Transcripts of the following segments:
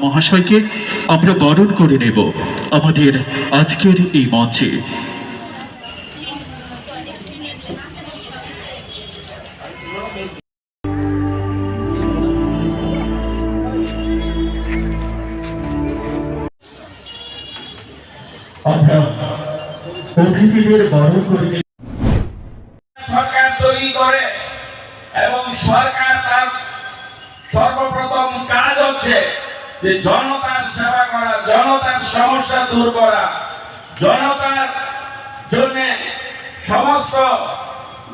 মহাশয়কে আমরা বরণ করে নেব আমাদের আজকের এই মঞ্চে। আমরা অতিথিদের বরণ করে নেব। সরকার তৈরি করে এবং সরকার তার সর্বপ্রথম কাজ হচ্ছে যে জনতার সেবা করা, জনতার সমস্যা দূর করা, জনতার জন্য সমস্ত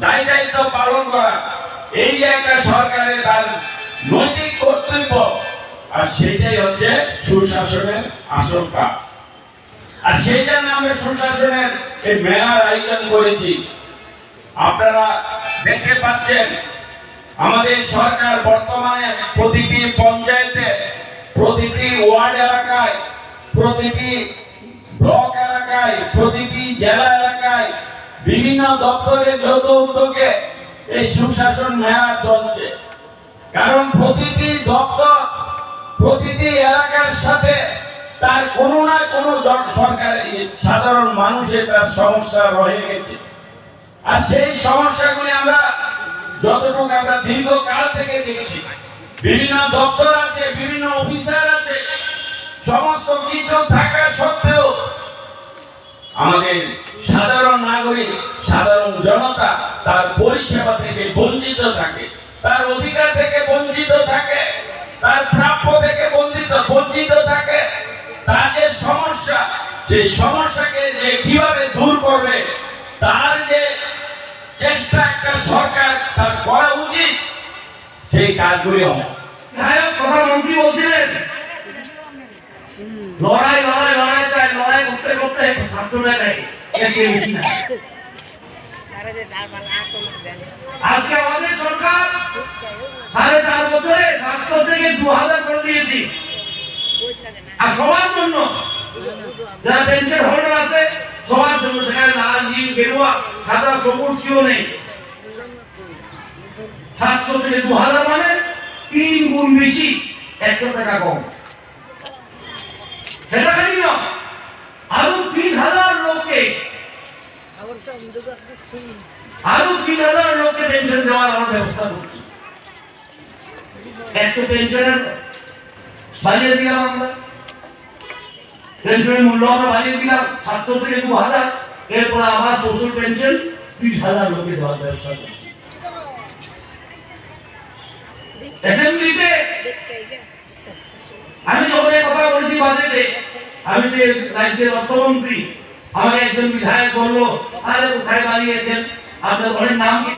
দায়িত্ব পালন করা। এই যে একটা সরকারের তার নৈতিক কর্তব্য, আর সেটাই হচ্ছে সুশাসনের আসল কাজ। আর সেই জন্য আমরা সুশাসনের এই মেলার আয়োজন করেছি। আপনারা দেখতে পাচ্ছেন আমাদের সরকার বর্তমানে প্রতিটি পঞ্চায়েতে, প্রতিটি ওয়ার্ড এলাকায়, প্রতিটি ব্লক এলাকায়, প্রতিটি জেলা এলাকায় বিভিন্ন দপ্তরের যৌথ উদ্যোগে এই সুশাসন মেলা চলছে। কারণ প্রতিটি দপ্তর, প্রতিটি এলাকার সাথে তার কোনো না কোনো সরকার, সাধারণ মানুষের তার সমস্যা রয়ে গেছে। আর সেই সমস্যাগুলি আমরা যতটুকু আমরা দীর্ঘকাল থেকে দেখছি, বিভিন্ন দপ্তর আছে, বিভিন্ন অফিসার আছে, সমস্ত কিছু থাকা সত্ত্বেও আমাদের সাধারণ নাগরিক, সাধারণ জনতা তার পরিষেবা থেকে বঞ্চিত থাকে, তার অধিকার থেকে বঞ্চিত থাকে, তার প্রাপ্য থেকে বঞ্চিত থাকে। তার যে সমস্যা, সেই সমস্যাকে যে কিভাবে দূর করবে তার যে চেষ্টা একটা সরকার তার করা উচিত, সেই কাজগুলি হয়। নায়ক প্রধানমন্ত্রী বলছিলেন লড়াই লড়াই লড়াই চাই, লড়াই করতে করতে ছাত্ররা নেই। আজকে আমাদের সরকার 4.5 বছরে 700 থেকে 2000 করে দিয়েছি। আর সবার জন্য যারা পেনশন হোল্ডার আছে সবার জন্য, সেখানে লাল, নীল, গেরুয়া, সাদা, সবুজ কেউ নেই। 700 থেকে 2000 মানে 3 গুণ বেশি, 100 টাকা কম। সেটা খালি না, আরো 30,000 লোককে পেনশন দেওয়ার আমরা ব্যবস্থা করছি। একটু পেনশনের বাড়িয়ে দিলাম, আমরা পেনশনের মূল্য আমরা বাড়িয়ে দিলাম 700 থেকে 2000। এরপর আবার সোশ্যাল পেনশন 30,000 লোকে দেওয়ার ব্যবস্থা করছি। অ্যাসেম্বলিতে আমি যখন কথা বলেছি বাজেটে, আমি যে রাজ্যের অর্থমন্ত্রী, আমাকে একজন বিধায়ক বললো, আরে কোথায় বাড়িয়েছেন আপনার ঘরের নাম কি?